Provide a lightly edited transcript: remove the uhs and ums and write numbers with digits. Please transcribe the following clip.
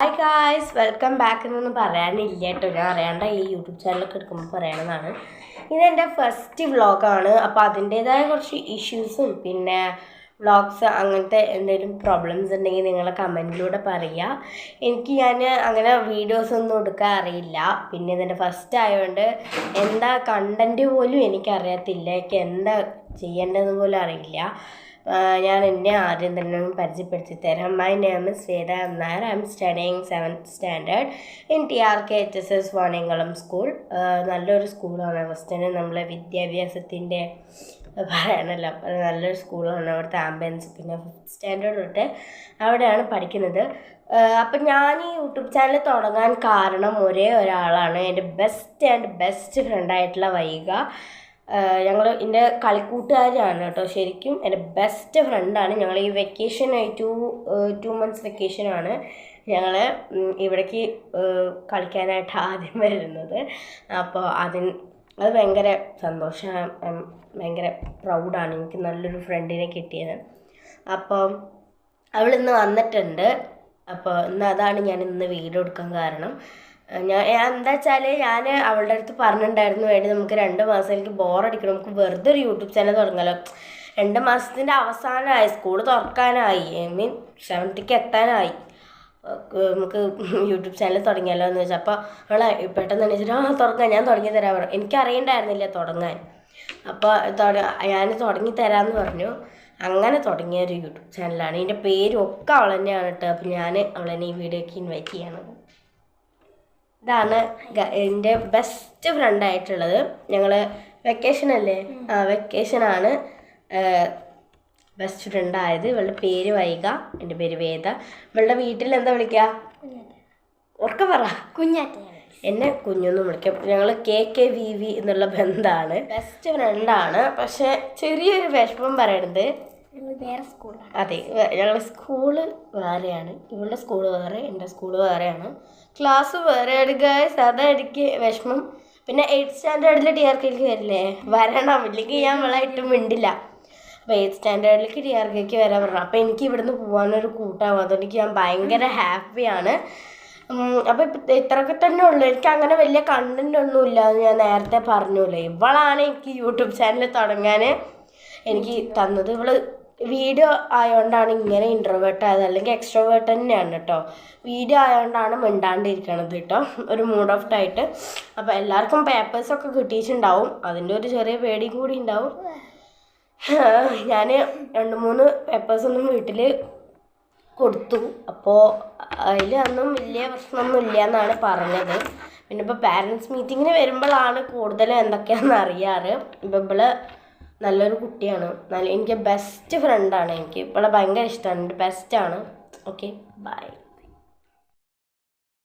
Hi guys, welcome back എന്നൊന്നും പറയാനില്ല കേട്ടോ. ഞാൻ അറിയാണ്ട ഈ യൂട്യൂബ് ചാനലൊക്കെ എടുക്കുമ്പോൾ പറയണതാണ്. ഇതെൻ്റെ ഫസ്റ്റ് വ്ളോഗാണ്. അപ്പോൾ അതിൻ്റേതായ കുറച്ച് ഇഷ്യൂസും പിന്നെ വ്ളോഗ്സ് അങ്ങനത്തെ എന്തെങ്കിലും പ്രോബ്ലംസ് ഉണ്ടെങ്കിൽ നിങ്ങൾ കമൻറ്റിലൂടെ പറയുക. ഞാൻ അങ്ങനെ വീഡിയോസൊന്നും എടുക്കാൻ അറിയില്ല. പിന്നെ ഇതിൻ്റെ ഫസ്റ്റ് ആയതുകൊണ്ട് എന്താ കണ്ടൻറ്റ് പോലും എനിക്കറിയത്തില്ല. എനിക്ക് എന്താ ചെയ്യേണ്ടതെന്ന് പോലും അറിയില്ല. ഞാൻ എന്നെ ആദ്യം തന്നെ പരിചയപ്പെടുത്തി തരാം. My name is Veda Nair. I M studying 7th standard in TRK HSS Vaniyamkulam school. നല്ലൊരു സ്കൂളാണ്. ഫസ്റ്റിന് നമ്മളെ വിദ്യാഭ്യാസത്തിൻ്റെ പറയാനല്ല, നല്ലൊരു സ്കൂളാണ്. അവിടുത്തെ ആംബിയൻസ് പിന്നെ 5th സ്റ്റാൻഡേർഡ് തൊട്ട് അവിടെയാണ് പഠിക്കുന്നത്. അപ്പം ഞാൻ ഈ യൂട്യൂബ് ചാനൽ തുടങ്ങാൻ കാരണം ഒരേ ഒരാളാണ്, എൻ്റെ ബെസ്റ്റ് ഫ്രണ്ടായിട്ടുള്ള വൈഗ. ഞങ്ങൾ എൻ്റെ കളിക്കൂട്ടുകാരാണ് കേട്ടോ. ശരിക്കും എൻ്റെ ബെസ്റ്റ് ഫ്രണ്ടാണ്. ഞങ്ങൾ ഈ വെക്കേഷനായി 2 months വെക്കേഷനാണ് ഞങ്ങൾ ഇവിടേക്ക് കളിക്കാനായിട്ട് ആദ്യം വരുന്നത്. അപ്പോൾ അത് ഭയങ്കര സന്തോഷമാണ്, ഭയങ്കര പ്രൗഡാണ്. എനിക്ക് നല്ലൊരു ഫ്രണ്ടിനെ കിട്ടിയത്. അപ്പോൾ അവളിന്ന് വന്നിട്ടുണ്ട്. അപ്പോൾ അതാണ് ഞാൻ ഇന്ന് വീഡിയോ എടുക്കാൻ കാരണം. ഞാൻ എന്താ വെച്ചാൽ ഞാൻ അവളുടെ അടുത്ത് പറഞ്ഞിട്ടുണ്ടായിരുന്നു, വേണ്ടി നമുക്ക് 2 മാസം എനിക്ക് ബോറടിക്കണം, നമുക്ക് വെറുതെ ഒരു യൂട്യൂബ് ചാനൽ തുടങ്ങാമല്ലോ. 2 മാസത്തിൻ്റെ അവസാനമായി, സ്കൂൾ തുറക്കാനായി, മീൻ 7th എത്താനായി, നമുക്ക് യൂട്യൂബ് ചാനൽ തുടങ്ങിയാലോ എന്ന് വെച്ചാൽ. അപ്പോൾ അവളെ പെട്ടെന്ന് എണീച്ചിട്ട് തുറക്കാൻ ഞാൻ തുടങ്ങി തരാൻ പറഞ്ഞു. എനിക്കറിയണ്ടായിരുന്നില്ല തുടങ്ങാൻ. അപ്പോൾ ഞാൻ തുടങ്ങി തരാമെന്ന് പറഞ്ഞു. അങ്ങനെ തുടങ്ങിയ ഒരു യൂട്യൂബ് ചാനലാണ്. ഇതിൻ്റെ പേരും ഒക്കെ അവൾ തന്നെയാണ് കേട്ടോ. അപ്പോൾ ഞാൻ അവളെന്നെ ഈ വീഡിയോയ്ക്ക് ഇൻവൈറ്റ് ചെയ്യണം. ഇതാണ് എൻ്റെ ബെസ്റ്റ് ഫ്രണ്ടായിട്ടുള്ളത്. ഞങ്ങൾ വെക്കേഷനല്ലേ, വെക്കേഷനാണ് ബെസ്റ്റ് ഫ്രണ്ടായത്. ഇവളുടെ പേര് വൈഗ, എൻ്റെ പേര് വേദ. ഇവളുടെ വീട്ടിൽ എന്താ വിളിക്കുക? ഉറക്കെ പറ. കുഞ്ഞാറ്റ. എന്നെ കുഞ്ഞൊന്നും വിളിക്കാം. ഞങ്ങൾ KKVV എന്നുള്ള ബന്ധമാണ്, ബെസ്റ്റ് ഫ്രണ്ടാണ്. പക്ഷെ ചെറിയൊരു വിഷമം പറയണത്, വേറെ സ്കൂളാണ്. അതെ, ഞങ്ങളുടെ സ്കൂള് വേറെയാണ്. ഇവളുടെ സ്കൂള് വേറെ, എൻ്റെ സ്കൂള് വേറെയാണ്, ക്ലാസ് വേറെയാണ് ഗൈസ്. അതെനിക്ക് വിഷമം. പിന്നെ 8th സ്റ്റാൻഡേർഡിൽ TRKക്ക് വരില്ലേ, വരണം, ഇല്ലെങ്കിൽ ഞാൻ അവളായിട്ട് മിണ്ടില്ല. അപ്പോൾ 8th സ്റ്റാൻഡേർഡിലേക്ക് TRKക്ക് വരാൻ പറഞ്ഞു. അപ്പോൾ എനിക്ക് ഇവിടുന്ന് പോകാനൊരു കൂട്ടാവും. അതുകൊണ്ട് ഞാൻ ഭയങ്കര ഹാപ്പിയാണ്. അപ്പോൾ ഇത്രയൊക്കെ തന്നെ ഉള്ളൂ. എനിക്ക് അങ്ങനെ വലിയ കണ്ടന്റ് ഒന്നും ഇല്ല എന്ന് ഞാൻ നേരത്തെ പറഞ്ഞല്ലേ. ഇവളാണ് എനിക്ക് യൂട്യൂബ് ചാനൽ തുടങ്ങാൻ എനിക്ക് തന്നത്. ഇവള് വീഡിയോ ആയതുകൊണ്ടാണ് ഇങ്ങനെ ഇൻട്രോവേർട്ട് ആയത്, അല്ലെങ്കിൽ എക്സ്ട്രോവേർട്ട് തന്നെയാണ് കേട്ടോ. വീഡിയോ ആയതുകൊണ്ടാണ് മിണ്ടാണ്ടിരിക്കണത് കേട്ടോ, ഒരു മൂഡ് ഓഫ് ആയിട്ട്. അപ്പോൾ എല്ലാവർക്കും പേപ്പേഴ്സൊക്കെ കിട്ടിയിട്ടുണ്ടാവും, അതിൻ്റെ ഒരു ചെറിയ പേടിയും കൂടി ഉണ്ടാവും. ഞാൻ 2-3 പേപ്പേഴ്സൊന്നും വീട്ടിൽ കൊടുത്തു. അപ്പോൾ അതിൽ ഒന്നും വലിയ പ്രശ്നമൊന്നും ഇല്ല എന്നാണ് പറഞ്ഞത്. പിന്നെ ഇപ്പോൾ പാരൻസ് മീറ്റിങ്ങിന് വരുമ്പോഴാണ് കൂടുതലും എന്തൊക്കെയാണെന്ന് അറിയാറ്. ഇപ്പോൾ ഇവള് നല്ലൊരു കുട്ടിയാണ്, എനിക്ക് ബെസ്റ്റ് ഫ്രണ്ടാണ്. എനിക്ക് ഇവളെ ഭയങ്കര ഇഷ്ടമാണ്, എൻ്റെ ബെസ്റ്റാണ്. Okay, by.